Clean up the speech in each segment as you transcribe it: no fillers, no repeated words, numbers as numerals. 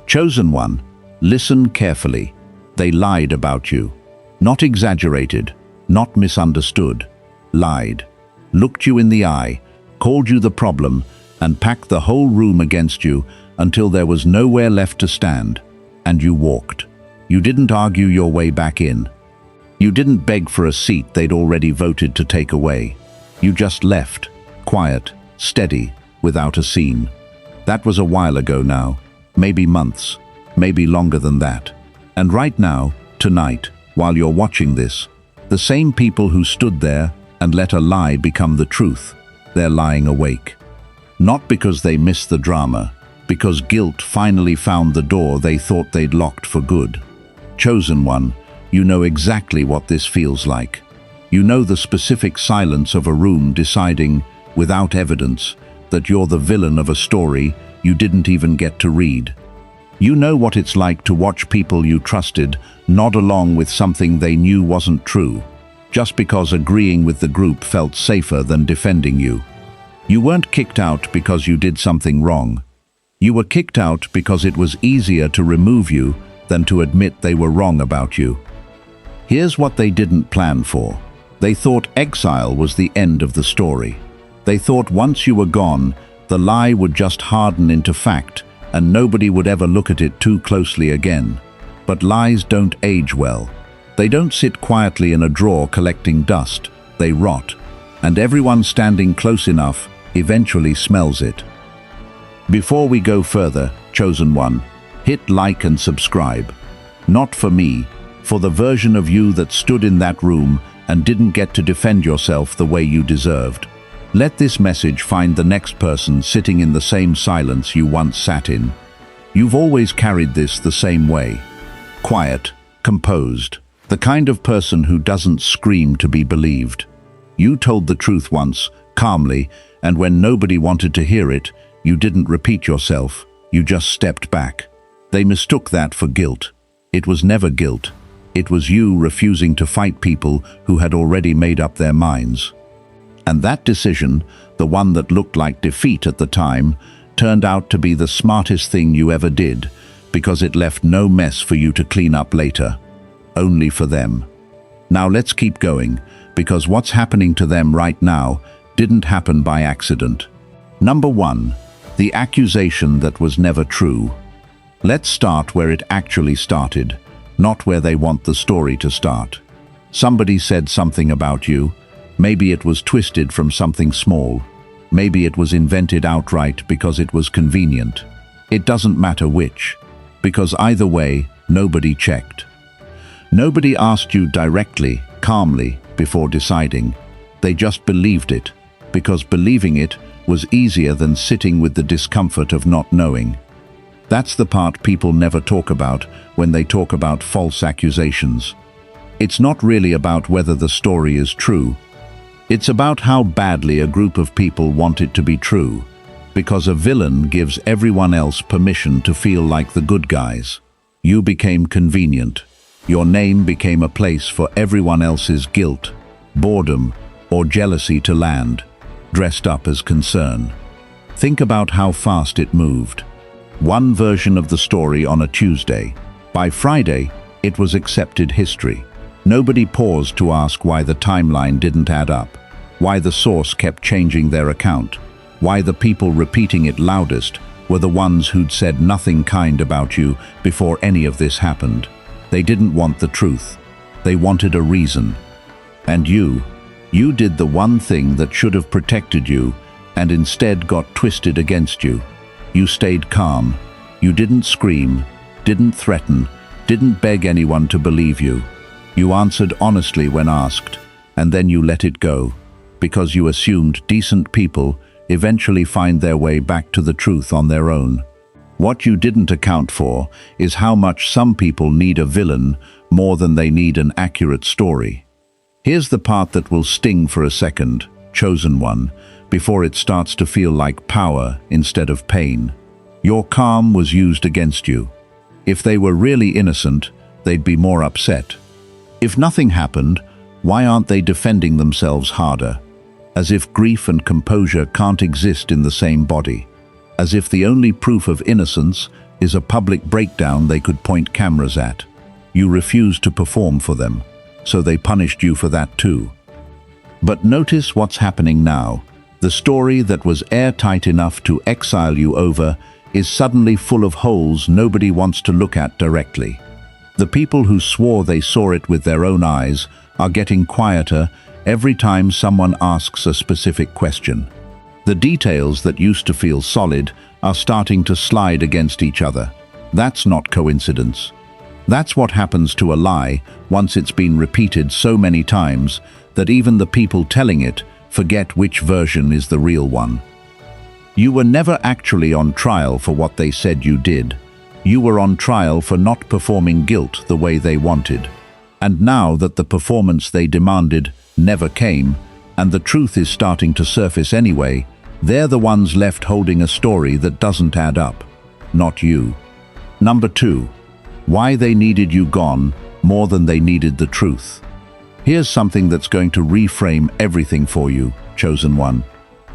Chosen one, listen carefully. They lied about you. Not exaggerated, not misunderstood. Lied. Looked you in the eye, called you the problem, and packed the whole room against you until there was nowhere left to stand. And you walked. You didn't argue your way back in. You didn't beg for a seat they'd already voted to take away. You just left, quiet, steady, without a scene. That was a while ago now, maybe months, maybe longer than that. And right now, tonight, while you're watching this, the same people who stood there and let a lie become the truth, they're lying awake. Not because they missed the drama, because guilt finally found the door they thought they'd locked for good. Chosen one, you know exactly what this feels like. You know the specific silence of a room deciding, without evidence, that you're the villain of a story you didn't even get to read. You know what it's like to watch people you trusted nod along with something they knew wasn't true, just because agreeing with the group felt safer than defending you. You weren't kicked out because you did something wrong. You were kicked out because it was easier to remove you than to admit they were wrong about you. Here's what they didn't plan for. They thought exile was the end of the story. They thought once you were gone, the lie would just harden into fact and nobody would ever look at it too closely again. But lies don't age well. They don't sit quietly in a drawer collecting dust. They rot. And everyone standing close enough eventually smells it. Before we go further, chosen one, hit like and subscribe. Not for me, for the version of you that stood in that room and didn't get to defend yourself the way you deserved. Let this message find the next person sitting in the same silence you once sat in. You've always carried this the same way. Quiet, composed, the kind of person who doesn't scream to be believed. You told the truth once, calmly, and when nobody wanted to hear it, you didn't repeat yourself, you just stepped back. They mistook that for guilt. It was never guilt. It was you refusing to fight people who had already made up their minds. And that decision, the one that looked like defeat at the time, turned out to be the smartest thing you ever did, because it left no mess for you to clean up later. Only for them. Now let's keep going, because what's happening to them right now didn't happen by accident. Number 1. The accusation that was never true. Let's start where it actually started, not where they want the story to start. Somebody said something about you. Maybe it was twisted from something small. Maybe it was invented outright because it was convenient. It doesn't matter which, because either way, nobody checked. Nobody asked you directly, calmly, before deciding. They just believed it, because believing it was easier than sitting with the discomfort of not knowing. That's the part people never talk about when they talk about false accusations. It's not really about whether the story is true. It's about how badly a group of people want it to be true, because a villain gives everyone else permission to feel like the good guys. You became convenient. Your name became a place for everyone else's guilt, boredom, or jealousy to land, dressed up as concern. Think about how fast it moved. One version of the story on a Tuesday. By Friday, it was accepted history. Nobody paused to ask why the timeline didn't add up, why the source kept changing their account, why the people repeating it loudest were the ones who'd said nothing kind about you before any of this happened. They didn't want the truth. They wanted a reason. And you did the one thing that should have protected you and instead got twisted against you. You stayed calm. You didn't scream, didn't threaten, didn't beg anyone to believe you. You answered honestly when asked, and then you let it go, because you assumed decent people eventually find their way back to the truth on their own. What you didn't account for is how much some people need a villain more than they need an accurate story. Here's the part that will sting for a second, chosen one, before it starts to feel like power instead of pain. Your calm was used against you. If they were really innocent, they'd be more upset. If nothing happened, why aren't they defending themselves harder? As if grief and composure can't exist in the same body. as if the only proof of innocence is a public breakdown they could point cameras at. You refused to perform for them, so they punished you for that too. But notice what's happening now. The story that was airtight enough to exile you over is suddenly full of holes nobody wants to look at directly. The people who swore they saw it with their own eyes are getting quieter every time someone asks a specific question. The details that used to feel solid are starting to slide against each other. That's not coincidence. That's what happens to a lie once it's been repeated so many times that even the people telling it forget which version is the real one. You were never actually on trial for what they said you did. You were on trial for not performing guilt the way they wanted. And now that the performance they demanded never came, and the truth is starting to surface anyway, they're the ones left holding a story that doesn't add up, not you. Number 2. Why they needed you gone more than they needed the truth. Here's something that's going to reframe everything for you, chosen one.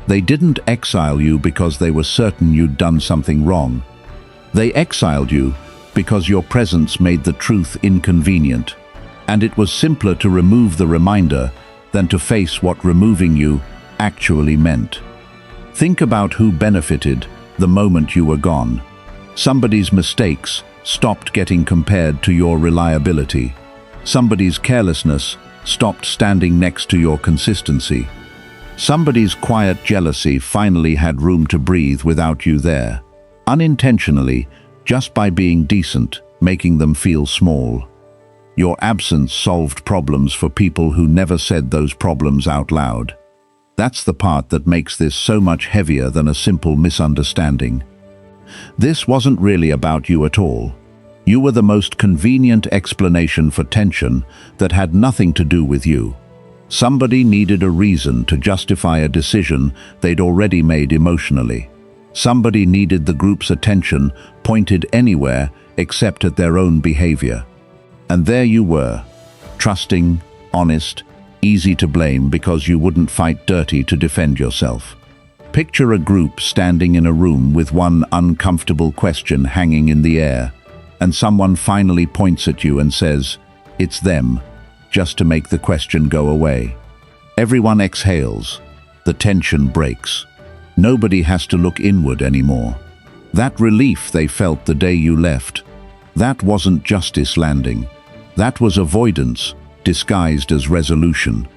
They didn't exile you because they were certain you'd done something wrong. They exiled you because your presence made the truth inconvenient, and it was simpler to remove the reminder than to face what removing you actually meant. Think about who benefited the moment you were gone. Somebody's mistakes stopped getting compared to your reliability. Somebody's carelessness stopped standing next to your consistency. Somebody's quiet jealousy finally had room to breathe without you there. Unintentionally, just by being decent, making them feel small. Your absence solved problems for people who never said those problems out loud. That's the part that makes this so much heavier than a simple misunderstanding. This wasn't really about you at all. You were the most convenient explanation for tension that had nothing to do with you. Somebody needed a reason to justify a decision they'd already made emotionally. Somebody needed the group's attention pointed anywhere except at their own behavior. And there you were, trusting, honest, easy to blame because you wouldn't fight dirty to defend yourself. Picture a group standing in a room with one uncomfortable question hanging in the air, and someone finally points at you and says, "It's them," just to make the question go away. Everyone exhales. The tension breaks. Nobody has to look inward anymore. That relief they felt the day you left, that wasn't justice landing. That was avoidance disguised as resolution.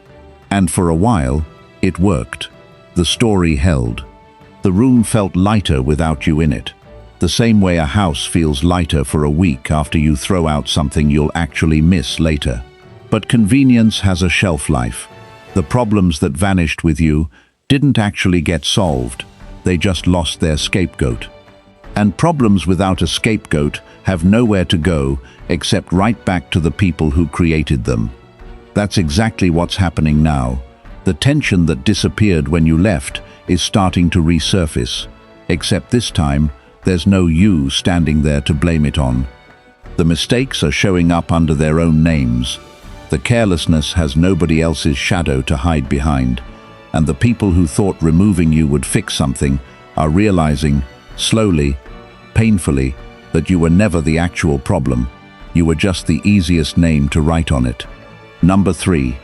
And for a while, it worked. The story held. The room felt lighter without you in it. The same way a house feels lighter for a week after you throw out something you'll actually miss later. But convenience has a shelf life. The problems that vanished with you didn't actually get solved. They just lost their scapegoat. And problems without a scapegoat have nowhere to go except right back to the people who created them. That's exactly what's happening now. The tension that disappeared when you left is starting to resurface, except this time, there's no you standing there to blame it on. The mistakes are showing up under their own names. The carelessness has nobody else's shadow to hide behind, and the people who thought removing you would fix something are realizing, slowly, painfully, that you were never the actual problem. You were just the easiest name to write on it. Number 3,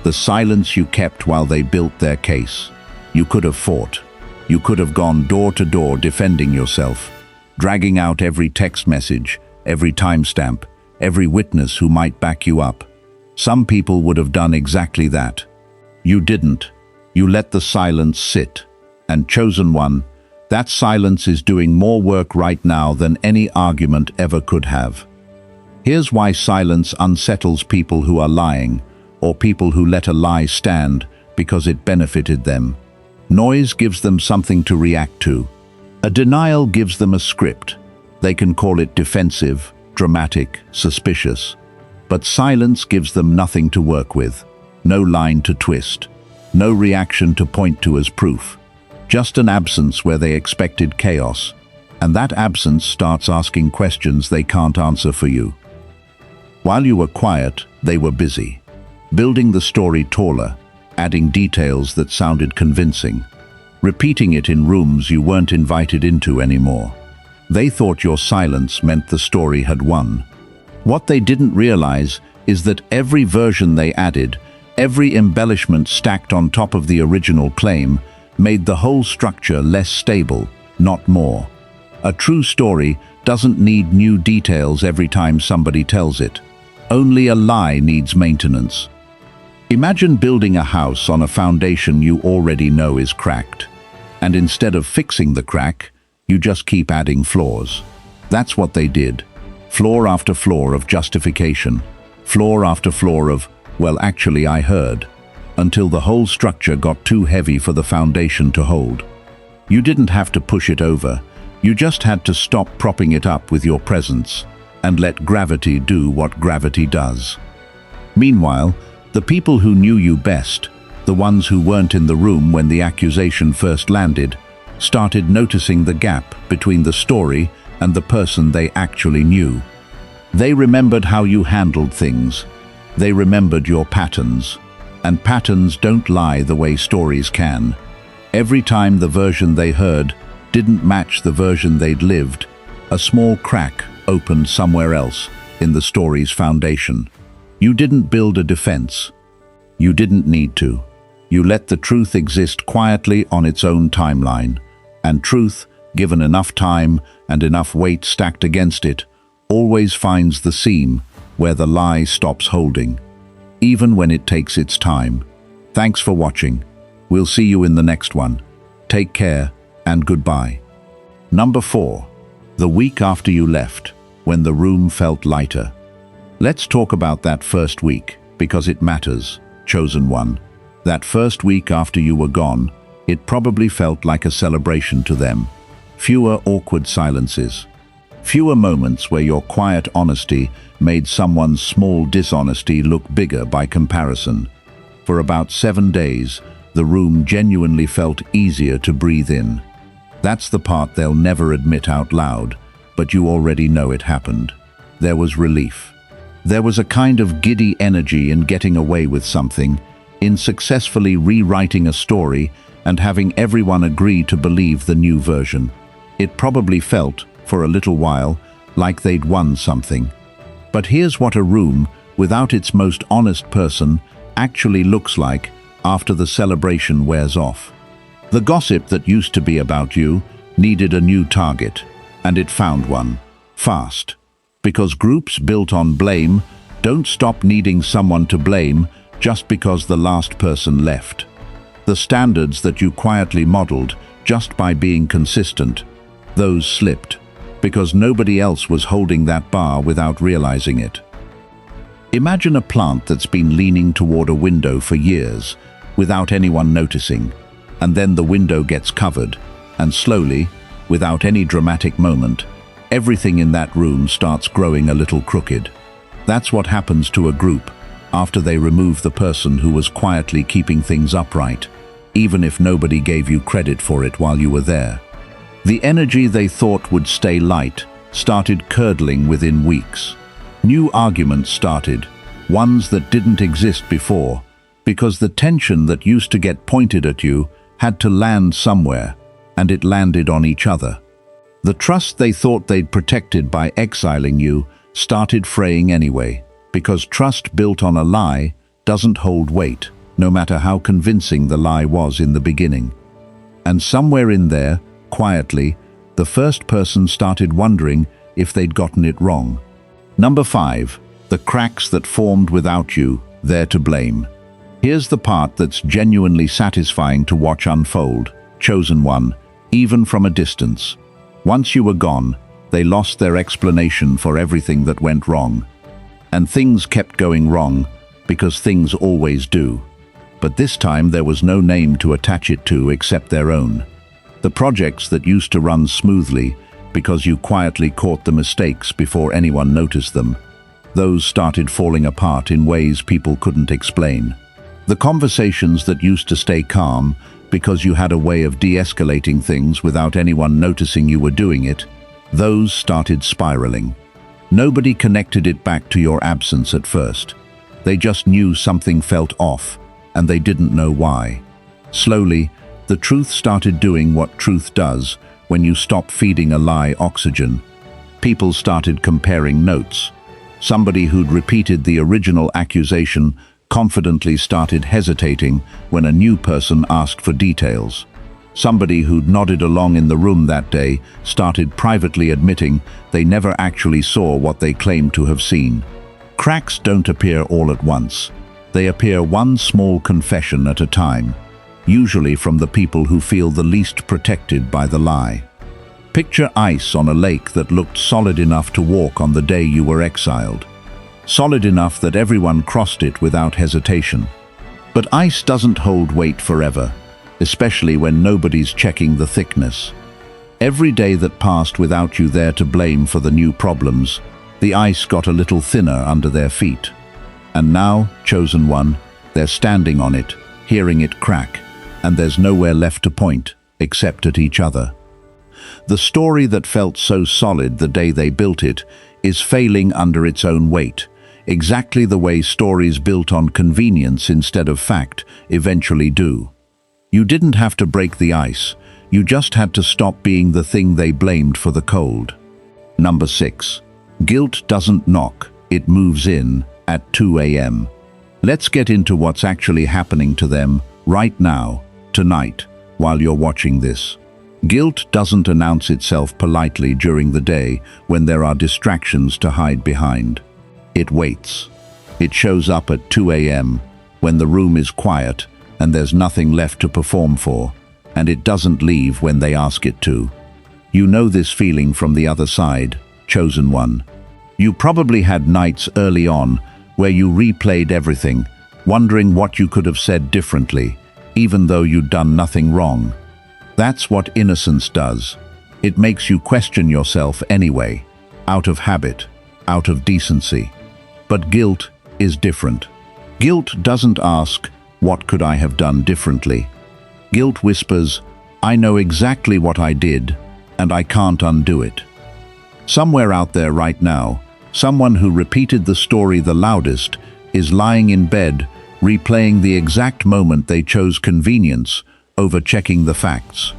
the silence you kept while they built their case. You could have fought. You could have gone door to door defending yourself, dragging out every text message, every timestamp, every witness who might back you up. Some people would have done exactly that. You didn't. You let the silence sit. And chosen one, that silence is doing more work right now than any argument ever could have. Here's why silence unsettles people who are lying, or people who let a lie stand because it benefited them. Noise gives them something to react to. A denial gives them a script. They can call it defensive, dramatic, suspicious. But silence gives them nothing to work with, no line to twist, no reaction to point to as proof. Just an absence where they expected chaos, and that absence starts asking questions they can't answer for you. While you were quiet, they were busy, building the story taller, adding details that sounded convincing. repeating it in rooms you weren't invited into anymore. They thought your silence meant the story had won. What they didn't realize is that every version they added, every embellishment stacked on top of the original claim, made the whole structure less stable, not more. A true story doesn't need new details every time somebody tells it. Only a lie needs maintenance. Imagine building a house on a foundation you already know is cracked. And instead of fixing the crack, you just keep adding floors. That's what they did. Floor after floor of justification. Floor after floor of, well, actually I heard, until the whole structure got too heavy for the foundation to hold. You didn't have to push it over. You just had to stop propping it up with your presence and let gravity do what gravity does. Meanwhile, the people who knew you best, the ones who weren't in the room when the accusation first landed, started noticing the gap between the story and the person they actually knew. They remembered how you handled things. They remembered your patterns. And patterns don't lie the way stories can. Every time the version they heard didn't match the version they'd lived, a small crack opened somewhere else in the story's foundation. You didn't build a defense. You didn't need to. You let the truth exist quietly on its own timeline. And truth, given enough time and enough weight stacked against it, always finds the seam where the lie stops holding, even when it takes its time. Thanks for watching. We'll see you in the next one. Take care and goodbye. Number 4. The week after you left, when the room felt lighter. Let's talk about that first week, because it matters, chosen one. That first week after you were gone, it probably felt like a celebration to them. Fewer awkward silences. Fewer moments where your quiet honesty made someone's small dishonesty look bigger by comparison. For about 7 days, the room genuinely felt easier to breathe in. That's the part they'll never admit out loud, but you already know it happened. There was relief. There was a kind of giddy energy in getting away with something, in successfully rewriting a story and having everyone agree to believe the new version. It probably felt, for a little while, like they'd won something. But here's what a room, without its most honest person, actually looks like after the celebration wears off. The gossip that used to be about you needed a new target, and it found one, fast. Because groups built on blame don't stop needing someone to blame just because the last person left. The standards that you quietly modeled just by being consistent, those slipped, because nobody else was holding that bar without realizing it. Imagine a plant that's been leaning toward a window for years, without anyone noticing, and then the window gets covered, and slowly, without any dramatic moment, everything in that room starts growing a little crooked. That's what happens to a group after they remove the person who was quietly keeping things upright, even if nobody gave you credit for it while you were there. The energy they thought would stay light started curdling within weeks. New arguments started, ones that didn't exist before, because the tension that used to get pointed at you had to land somewhere, and it landed on each other. The trust they thought they'd protected by exiling you started fraying anyway, because trust built on a lie doesn't hold weight, no matter how convincing the lie was in the beginning. And somewhere in there, quietly, the first person started wondering if they'd gotten it wrong. Number 5. The cracks that formed without you, they're to blame. Here's the part that's genuinely satisfying to watch unfold, chosen one, even from a distance. Once you were gone, they lost their explanation for everything that went wrong. And things kept going wrong, because things always do. But this time there was no name to attach it to except their own. The projects that used to run smoothly, because you quietly caught the mistakes before anyone noticed them, those started falling apart in ways people couldn't explain. The conversations that used to stay calm, because you had a way of de-escalating things without anyone noticing you were doing it, those started spiraling. Nobody connected it back to your absence at first. They just knew something felt off, and they didn't know why. Slowly, The truth started doing what truth does when you stop feeding a lie oxygen. People started comparing notes. Somebody who'd repeated the original accusation confidently started hesitating when a new person asked for details. Somebody who'd nodded along in the room that day started privately admitting they never actually saw what they claimed to have seen. Cracks don't appear all at once. They appear one small confession at a time, usually from the people who feel the least protected by the lie. Picture ice on a lake that looked solid enough to walk on the day you were exiled. Solid enough that everyone crossed it without hesitation. But ice doesn't hold weight forever, especially when nobody's checking the thickness. Every day that passed without you there to blame for the new problems, the ice got a little thinner under their feet. And now, chosen one, they're standing on it, hearing it crack, and there's nowhere left to point, except at each other. The story that felt so solid the day they built it is failing under its own weight, exactly the way stories built on convenience instead of fact eventually do. You didn't have to break the ice, you just had to stop being the thing they blamed for the cold. Number 6. Guilt doesn't knock, it moves in at 2 a.m. Let's get into what's actually happening to them right now, tonight, while you're watching this. Guilt doesn't announce itself politely during the day when there are distractions to hide behind. It waits. It shows up at 2 a.m. when the room is quiet and there's nothing left to perform for, and it doesn't leave when they ask it to. You know this feeling from the other side, chosen one. You probably had nights early on where you replayed everything, wondering what you could have said differently, even though you'd done nothing wrong. That's what innocence does. It makes you question yourself anyway, out of habit, out of decency. But guilt is different. Guilt doesn't ask, "What could I have done differently?" Guilt whispers, "I know exactly what I did, and I can't undo it." Somewhere out there right now, someone who repeated the story the loudest is lying in bed, replaying the exact moment they chose convenience over checking the facts.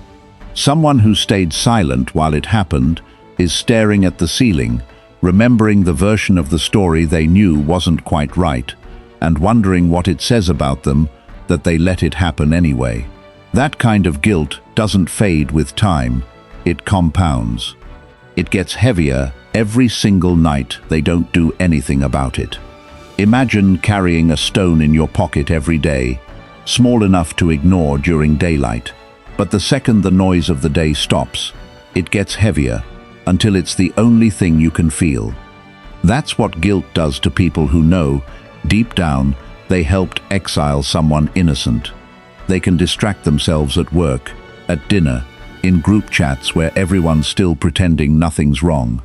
Someone who stayed silent while it happened is staring at the ceiling, remembering the version of the story they knew wasn't quite right, and wondering what it says about them that they let it happen anyway. That kind of guilt doesn't fade with time, it compounds. It gets heavier every single night they don't do anything about it. Imagine carrying a stone in your pocket every day, small enough to ignore during daylight. But the second the noise of the day stops, it gets heavier until it's the only thing you can feel. That's what guilt does to people who know, deep down, they helped exile someone innocent. They can distract themselves at work, at dinner, in group chats where everyone's still pretending nothing's wrong.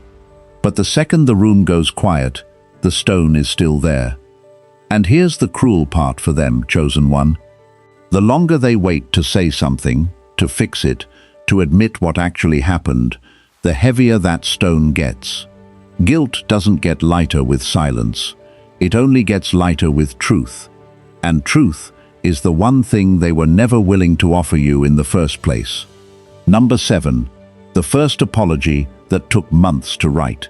But the second the room goes quiet, the stone is still there. And here's the cruel part for them, chosen one. The longer they wait to say something, to fix it, to admit what actually happened, the heavier that stone gets. Guilt doesn't get lighter with silence. It only gets lighter with truth. And truth is the one thing they were never willing to offer you in the first place. Number 7. The first apology that took months to write.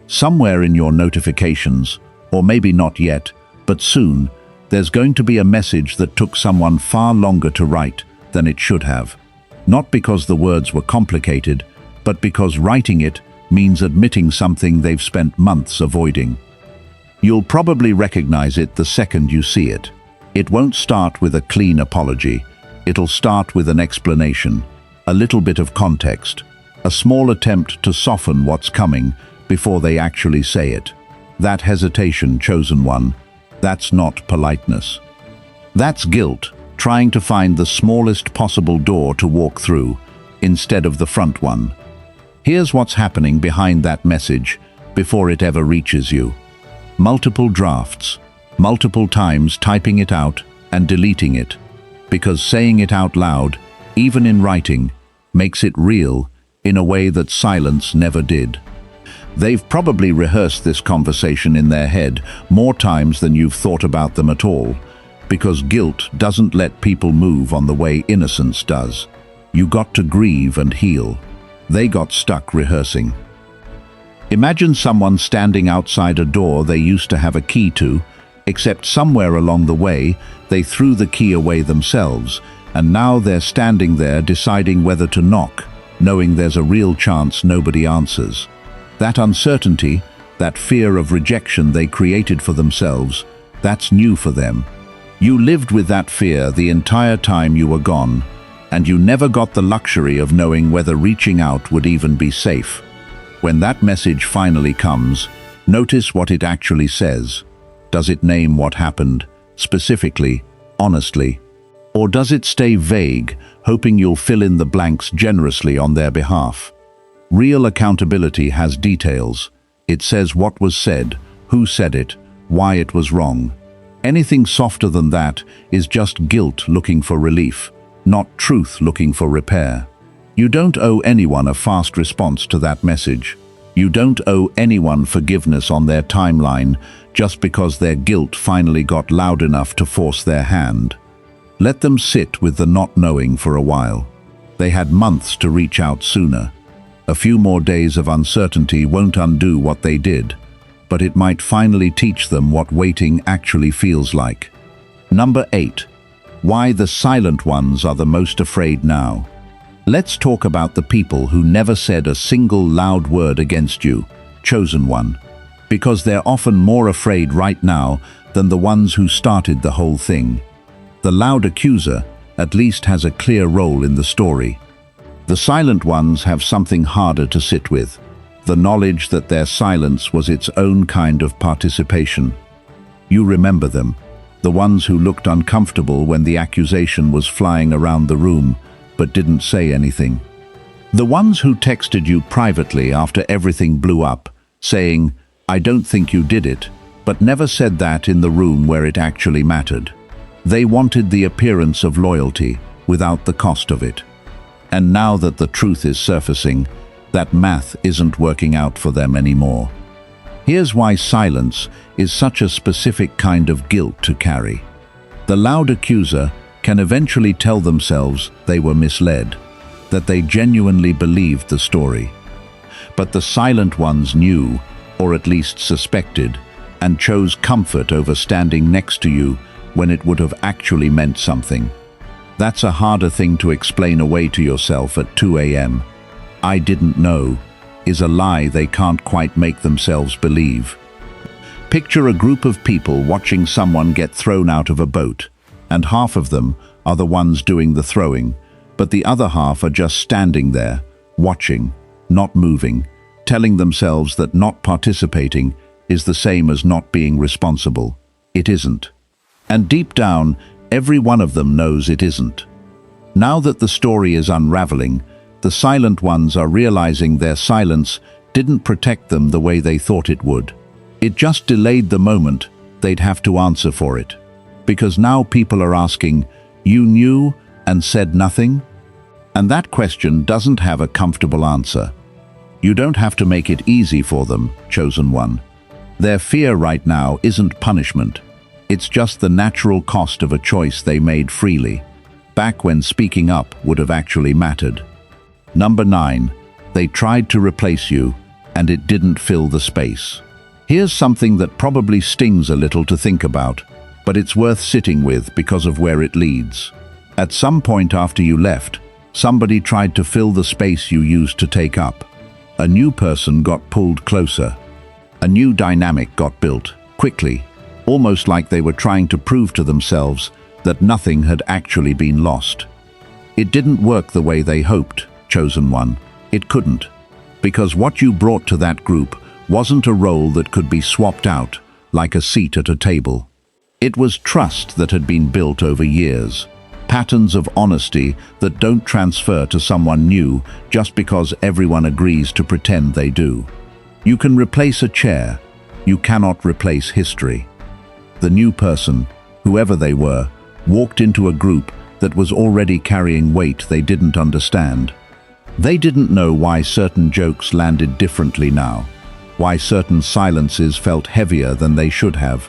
Somewhere in your notifications, or maybe not yet, but soon, there's going to be a message that took someone far longer to write than it should have. Not because the words were complicated, but because writing it means admitting something they've spent months avoiding. You'll probably recognize it the second you see it. It won't start with a clean apology. It'll start with an explanation, a little bit of context, a small attempt to soften what's coming before they actually say it. That hesitation, chosen one, that's not politeness. That's guilt, trying to find the smallest possible door to walk through, instead of the front one. Here's what's happening behind that message before it ever reaches you. Multiple drafts, multiple times typing it out and deleting it, because saying it out loud, even in writing, makes it real in a way that silence never did. They've probably rehearsed this conversation in their head more times than you've thought about them at all, because guilt doesn't let people move on the way innocence does. You got to grieve and heal. They got stuck rehearsing. Imagine someone standing outside a door they used to have a key to, except somewhere along the way, they threw the key away themselves, and now they're standing there deciding whether to knock, knowing there's a real chance nobody answers. That uncertainty, that fear of rejection they created for themselves, that's new for them. You lived with that fear the entire time you were gone, and you never got the luxury of knowing whether reaching out would even be safe. When that message finally comes, notice what it actually says. Does it name what happened, specifically, honestly? Or does it stay vague, hoping you'll fill in the blanks generously on their behalf? Real accountability has details. It says what was said, who said it, why it was wrong. Anything softer than that is just guilt looking for relief, not truth looking for repair. You don't owe anyone a fast response to that message. You don't owe anyone forgiveness on their timeline just because their guilt finally got loud enough to force their hand. Let them sit with the not knowing for a while. They had months to reach out sooner. A few more days of uncertainty won't undo what they did, but it might finally teach them what waiting actually feels like. Number 8. Why the silent ones are the most afraid now. Let's talk about the people who never said a single loud word against you, chosen one, because they're often more afraid right now than the ones who started the whole thing. The loud accuser at least has a clear role in the story. The silent ones have something harder to sit with, the knowledge that their silence was its own kind of participation. You remember them, the ones who looked uncomfortable when the accusation was flying around the room, but didn't say anything. The ones who texted you privately after everything blew up, saying, "I don't think you did it," but never said that in the room where it actually mattered. They wanted the appearance of loyalty without the cost of it. And now that the truth is surfacing, that math isn't working out for them anymore. Here's why silence is such a specific kind of guilt to carry. The loud accuser can eventually tell themselves they were misled, that they genuinely believed the story. But the silent ones knew, or at least suspected, and chose comfort over standing next to you when it would have actually meant something. That's a harder thing to explain away to yourself at 2 a.m. "I didn't know" is a lie they can't quite make themselves believe. Picture a group of people watching someone get thrown out of a boat, and half of them are the ones doing the throwing, but the other half are just standing there, watching, not moving, telling themselves that not participating is the same as not being responsible. It isn't. And deep down, every one of them knows it isn't. Now that the story is unraveling, the silent ones are realizing their silence didn't protect them the way they thought it would. It just delayed the moment they'd have to answer for it. Because now people are asking, "You knew and said nothing?" And that question doesn't have a comfortable answer. You don't have to make it easy for them, chosen one. Their fear right now isn't punishment. It's just the natural cost of a choice they made freely, back when speaking up would have actually mattered. Number 9. They tried to replace you, and it didn't fill the space. Here's something that probably stings a little to think about, but it's worth sitting with because of where it leads. At some point after you left, somebody tried to fill the space you used to take up. A new person got pulled closer. A new dynamic got built, quickly, almost like they were trying to prove to themselves that nothing had actually been lost. It didn't work the way they hoped, chosen one. It couldn't, because what you brought to that group wasn't a role that could be swapped out, like a seat at a table. It was trust that had been built over years, patterns of honesty that don't transfer to someone new just because everyone agrees to pretend they do. You can replace a chair, you cannot replace history. The new person, whoever they were, walked into a group that was already carrying weight they didn't understand. They didn't know why certain jokes landed differently now, why certain silences felt heavier than they should have.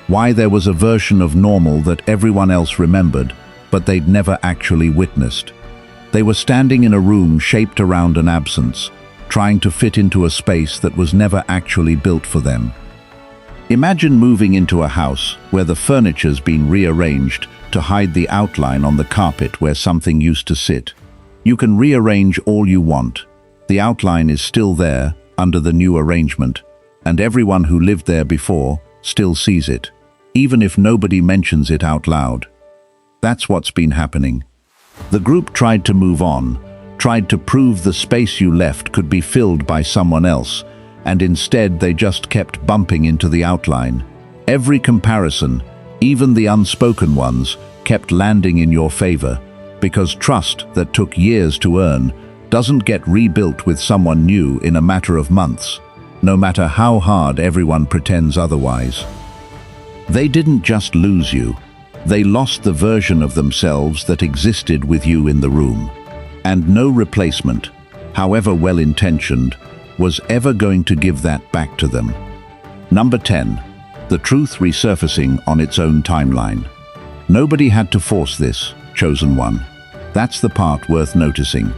Why there was a version of normal that everyone else remembered, but they'd never actually witnessed. They were standing in a room shaped around an absence, trying to fit into a space that was never actually built for them. Imagine moving into a house where the furniture's been rearranged to hide the outline on the carpet where something used to sit. You can rearrange all you want. The outline is still there under the new arrangement, and everyone who lived there before still sees it, even if nobody mentions it out loud. That's what's been happening. The group tried to move on, tried to prove the space you left could be filled by someone else, and instead they just kept bumping into the outline. Every comparison, even the unspoken ones, kept landing in your favor, because trust that took years to earn doesn't get rebuilt with someone new in a matter of months, no matter how hard everyone pretends otherwise. They didn't just lose you, they lost the version of themselves that existed with you in the room. And no replacement, however well-intentioned, was ever going to give that back to them. Number 10. The truth resurfacing on its own timeline. Nobody had to force this, chosen one. That's the part worth noticing.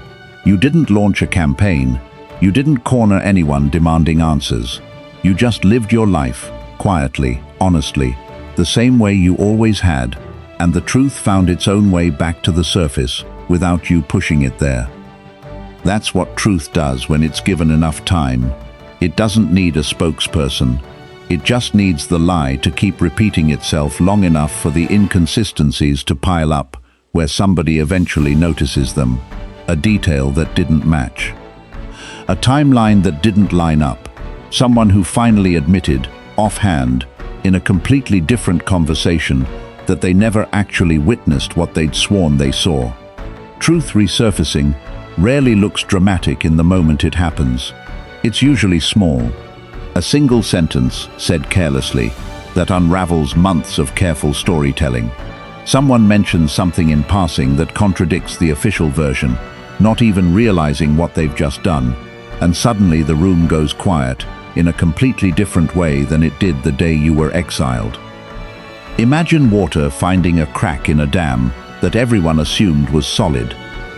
You didn't launch a campaign. You didn't corner anyone demanding answers. You just lived your life, quietly, honestly, the same way you always had, and the truth found its own way back to the surface without you pushing it there. That's what truth does when it's given enough time. It doesn't need a spokesperson. It just needs the lie to keep repeating itself long enough for the inconsistencies to pile up, where somebody eventually notices them. A detail that didn't match. A timeline that didn't line up. Someone who finally admitted, offhand, in a completely different conversation, that they never actually witnessed what they'd sworn they saw. Truth resurfacing rarely looks dramatic in the moment it happens. It's usually small. A single sentence, said carelessly, that unravels months of careful storytelling. Someone mentions something in passing that contradicts the official version, not even realizing what they've just done, and suddenly the room goes quiet in a completely different way than it did the day you were exiled. Imagine water finding a crack in a dam that everyone assumed was solid.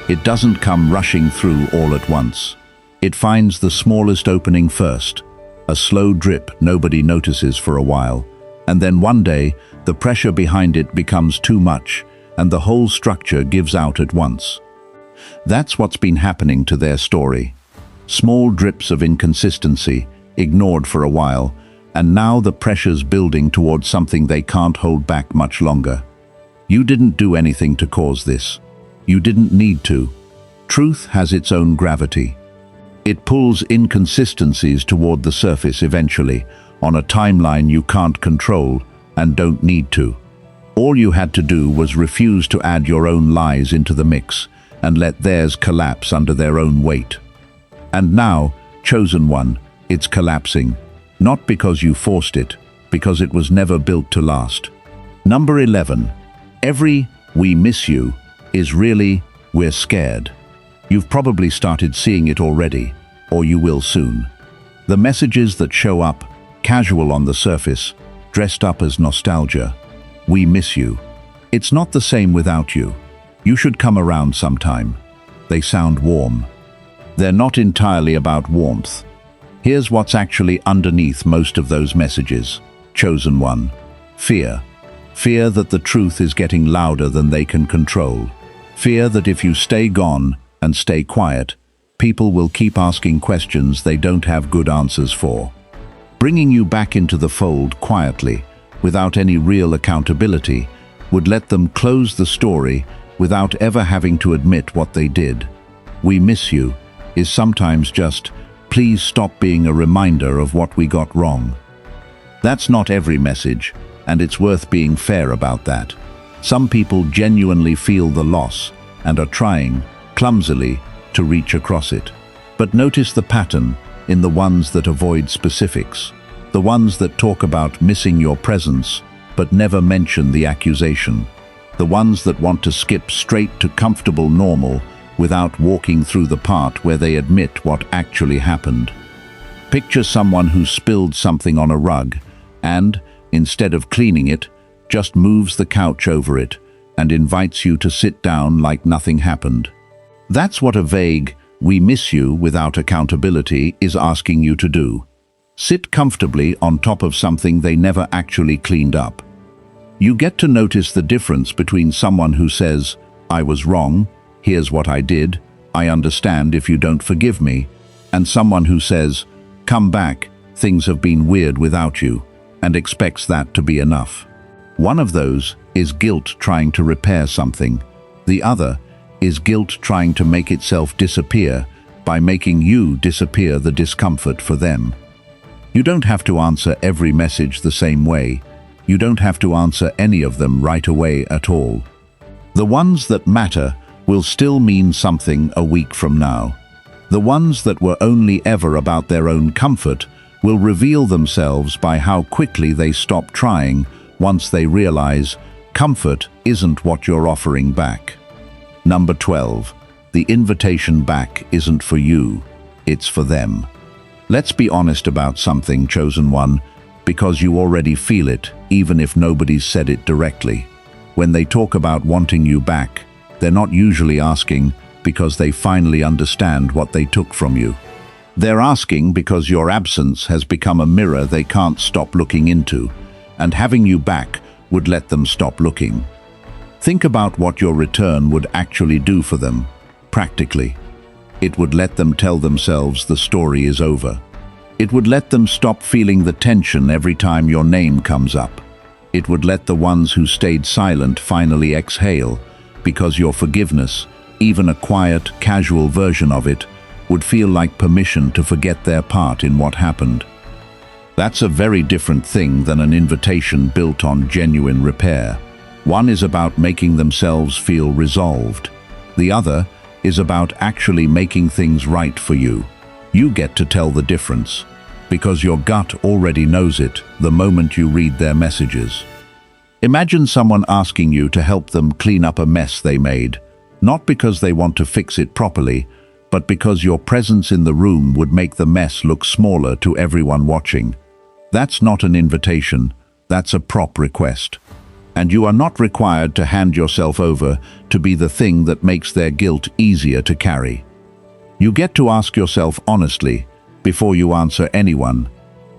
It doesn't come rushing through all at once. It finds the smallest opening first, a slow drip nobody notices for a while, and then one day the pressure behind it becomes too much and the whole structure gives out at once. That's what's been happening to their story. Small drips of inconsistency, ignored for a while, and now the pressure's building towards something they can't hold back much longer. You didn't do anything to cause this. You didn't need to. Truth has its own gravity. It pulls inconsistencies toward the surface eventually, on a timeline you can't control and don't need to. All you had to do was refuse to add your own lies into the mix and let theirs collapse under their own weight. And now, chosen one, it's collapsing. Not because you forced it, because it was never built to last. Number 11. Every "we miss you" is really "we're scared." You've probably started seeing it already, or you will soon. The messages that show up, casual on the surface, dressed up as nostalgia. "We miss you." It's not the same without you. You should come around sometime. They sound warm. They're not entirely about warmth. Here's what's actually underneath most of those messages. Chosen one. Fear. Fear that the truth is getting louder than they can control. Fear that if you stay gone and stay quiet, people will keep asking questions they don't have good answers for. Bringing you back into the fold quietly, without any real accountability, would let them close the story without ever having to admit what they did. "We miss you" is sometimes just, "Please stop being a reminder of what we got wrong." That's not every message, and it's worth being fair about that. Some people genuinely feel the loss and are trying, clumsily, to reach across it. But notice the pattern in the ones that avoid specifics, the ones that talk about missing your presence but never mention the accusation, the ones that want to skip straight to comfortable normal without walking through the part where they admit what actually happened. Picture someone who spilled something on a rug and, instead of cleaning it, just moves the couch over it and invites you to sit down like nothing happened. That's what a vague, "we miss you" without accountability is asking you to do. Sit comfortably on top of something they never actually cleaned up. You get to notice the difference between someone who says, "I was wrong, here's what I did, I understand if you don't forgive me," and someone who says, "Come back, things have been weird without you," and expects that to be enough. One of those is guilt trying to repair something. The other is guilt trying to make itself disappear by making you disappear the discomfort for them. You don't have to answer every message the same way. You don't have to answer any of them right away at all. The ones that matter will still mean something a week from now. The ones that were only ever about their own comfort will reveal themselves by how quickly they stop trying once they realize comfort isn't what you're offering back. Number 12. The invitation back isn't for you, it's for them. Let's be honest about something, chosen one, because you already feel it, even if nobody's said it directly. When they talk about wanting you back, they're not usually asking because they finally understand what they took from you. They're asking because your absence has become a mirror they can't stop looking into, and having you back would let them stop looking. Think about what your return would actually do for them, practically. It would let them tell themselves the story is over. It would let them stop feeling the tension every time your name comes up. It would let the ones who stayed silent finally exhale, because your forgiveness, even a quiet, casual version of it, would feel like permission to forget their part in what happened. That's a very different thing than an invitation built on genuine repair. One is about making themselves feel resolved. The other is about actually making things right for you. You get to tell the difference, because your gut already knows it the moment you read their messages. Imagine someone asking you to help them clean up a mess they made, not because they want to fix it properly, but because your presence in the room would make the mess look smaller to everyone watching. That's not an invitation, that's a prop request. And you are not required to hand yourself over to be the thing that makes their guilt easier to carry. You get to ask yourself honestly, before you answer anyone,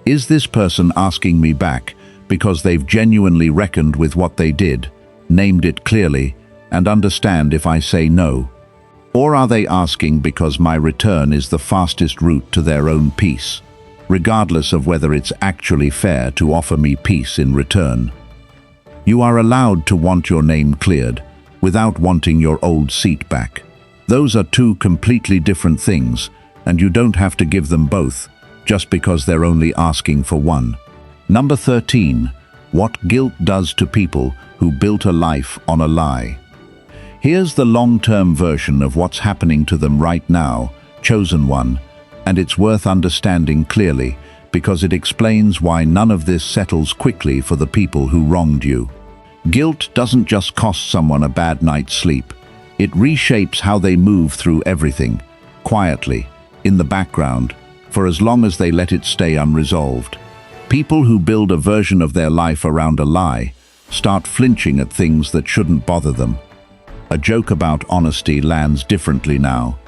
is this person asking me back because they've genuinely reckoned with what they did, named it clearly, and understand if I say no? Or are they asking because my return is the fastest route to their own peace, regardless of whether it's actually fair to offer me peace in return? You are allowed to want your name cleared without wanting your old seat back. Those are two completely different things, and you don't have to give them both just because they're only asking for one. Number 13. What guilt does to people who built a life on a lie. Here's the long-term version of what's happening to them right now, chosen one, and it's worth understanding clearly because it explains why none of this settles quickly for the people who wronged you. Guilt doesn't just cost someone a bad night's sleep. It reshapes how they move through everything, quietly, in the background, for as long as they let it stay unresolved. People who build a version of their life around a lie start flinching at things that shouldn't bother them. A joke about honesty lands differently now.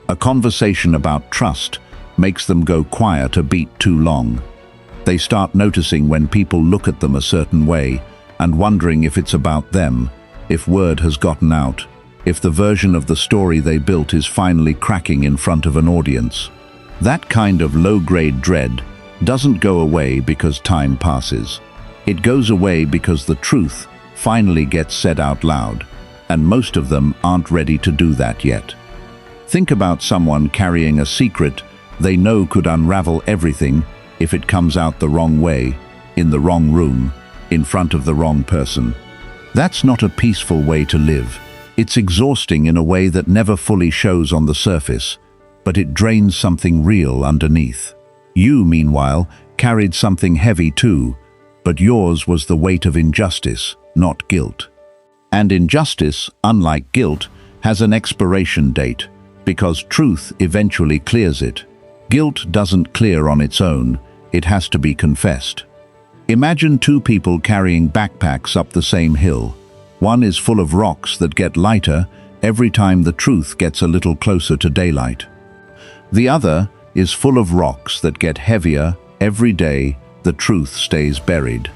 A conversation about trust makes them go quiet a beat too long. They start noticing when people look at them a certain way and wondering if it's about them, if word has gotten out, if the version of the story they built is finally cracking in front of an audience. That kind of low-grade dread doesn't go away because time passes. It goes away because the truth finally gets said out loud, and most of them aren't ready to do that yet. Think about someone carrying a secret they know could unravel everything if it comes out the wrong way, in the wrong room, in front of the wrong person. That's not a peaceful way to live. It's exhausting in a way that never fully shows on the surface, but it drains something real underneath. You, meanwhile, carried something heavy too, but yours was the weight of injustice, not guilt. And injustice, unlike guilt, has an expiration date, because truth eventually clears it. Guilt doesn't clear on its own, it has to be confessed. Imagine two people carrying backpacks up the same hill. One is full of rocks that get lighter every time the truth gets a little closer to daylight. The other is full of rocks that get heavier every day the truth stays buried.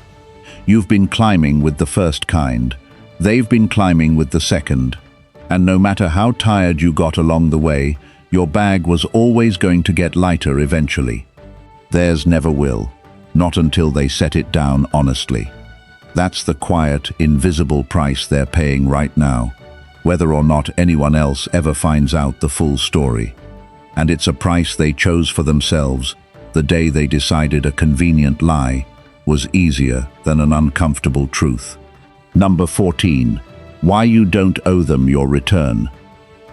You've been climbing with the first kind. They've been climbing with the second. And no matter how tired you got along the way, your bag was always going to get lighter eventually. Theirs never will, not until they set it down honestly. That's the quiet, invisible price they're paying right now, whether or not anyone else ever finds out the full story. And it's a price they chose for themselves the day they decided a convenient lie was easier than an uncomfortable truth. Number 14. Why you don't owe them your return.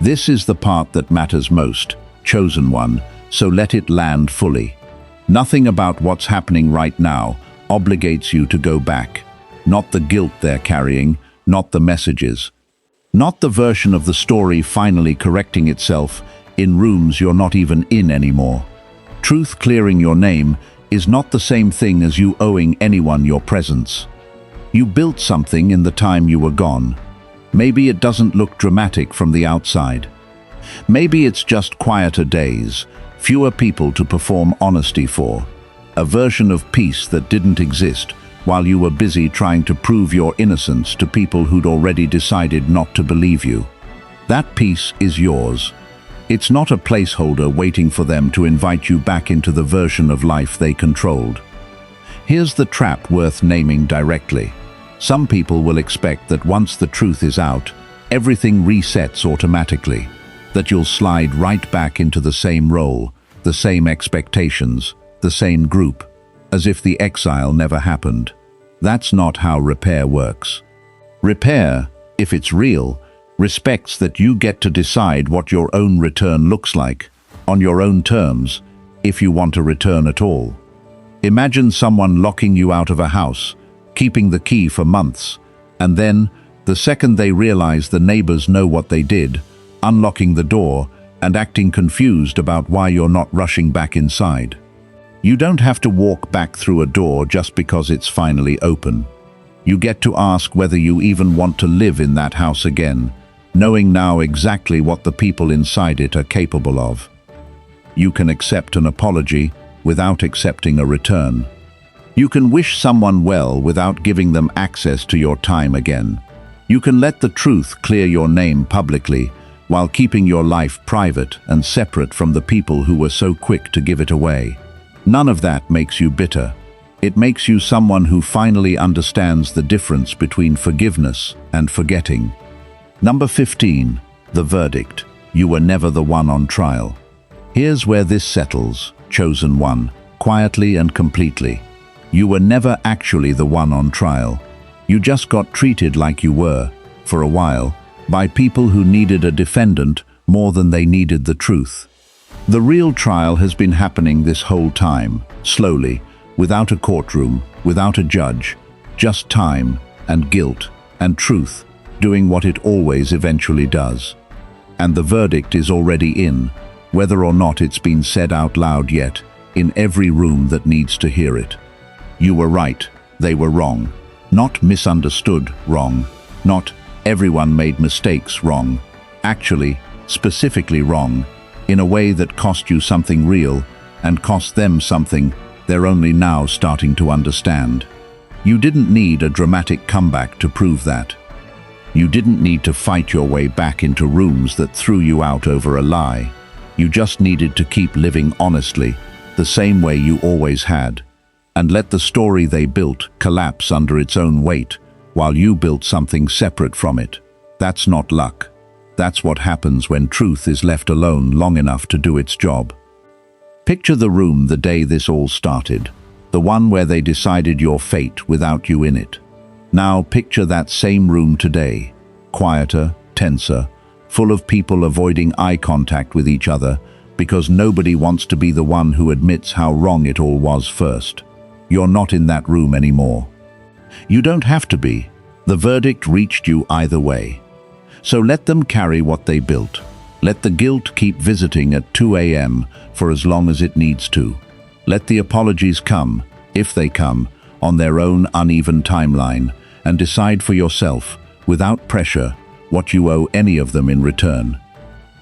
This is the part that matters most, chosen one, so let it land fully. Nothing about what's happening right now obligates you to go back. Not the guilt they're carrying, not the messages. Not the version of the story finally correcting itself in rooms you're not even in anymore. Truth clearing your name is not the same thing as you owing anyone your presence. You built something in the time you were gone. Maybe it doesn't look dramatic from the outside. Maybe it's just quieter days, fewer people to perform honesty for, a version of peace that didn't exist while you were busy trying to prove your innocence to people who'd already decided not to believe you. That peace is yours. It's not a placeholder waiting for them to invite you back into the version of life they controlled. Here's the trap worth naming directly. Some people will expect that once the truth is out, everything resets automatically, that you'll slide right back into the same role, the same expectations, the same group, as if the exile never happened. That's not how repair works. Repair, if it's real, respects that you get to decide what your own return looks like, on your own terms, if you want a return at all. Imagine someone locking you out of a house, keeping the key for months, and then, the second they realize the neighbors know what they did, unlocking the door and acting confused about why you're not rushing back inside. You don't have to walk back through a door just because it's finally open. You get to ask whether you even want to live in that house again, knowing now exactly what the people inside it are capable of. You can accept an apology without accepting a return. You can wish someone well without giving them access to your time again. You can let the truth clear your name publicly while keeping your life private and separate from the people who were so quick to give it away. None of that makes you bitter. It makes you someone who finally understands the difference between forgiveness and forgetting. Number 15. The verdict. You were never the one on trial. Here's where this settles, chosen one, quietly and completely. You were never actually the one on trial. You just got treated like you were, for a while, by people who needed a defendant more than they needed the truth. The real trial has been happening this whole time, slowly, without a courtroom, without a judge, just time and guilt and truth doing what it always eventually does. And the verdict is already in, whether or not it's been said out loud yet, in every room that needs to hear it. You were right, they were wrong. Not misunderstood wrong, not everyone made mistakes wrong. Actually, specifically wrong, in a way that cost you something real and cost them something they're only now starting to understand. You didn't need a dramatic comeback to prove that. You didn't need to fight your way back into rooms that threw you out over a lie. You just needed to keep living honestly, the same way you always had, and let the story they built collapse under its own weight, while you built something separate from it. That's not luck. That's what happens when truth is left alone long enough to do its job. Picture the room the day this all started, the one where they decided your fate without you in it. Now picture that same room today, quieter, tenser, full of people avoiding eye contact with each other because nobody wants to be the one who admits how wrong it all was first. You're not in that room anymore. You don't have to be. The verdict reached you either way. So let them carry what they built. Let the guilt keep visiting at 2 a.m. for as long as it needs to. Let the apologies come, if they come, on their own uneven timeline and decide for yourself, without pressure, what you owe any of them in return.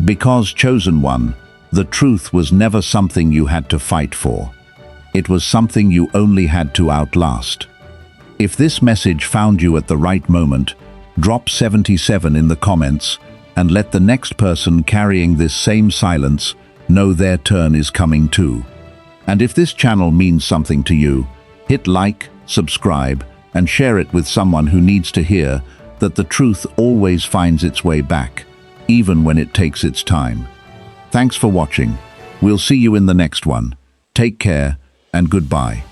Because, chosen one, the truth was never something you had to fight for. It was something you only had to outlast. If this message found you at the right moment, drop 77 in the comments and let the next person carrying this same silence know their turn is coming too. And if this channel means something to you, hit like, subscribe, and share it with someone who needs to hear that the truth always finds its way back, even when it takes its time. Thanks for watching. We'll see you in the next one. Take care and goodbye.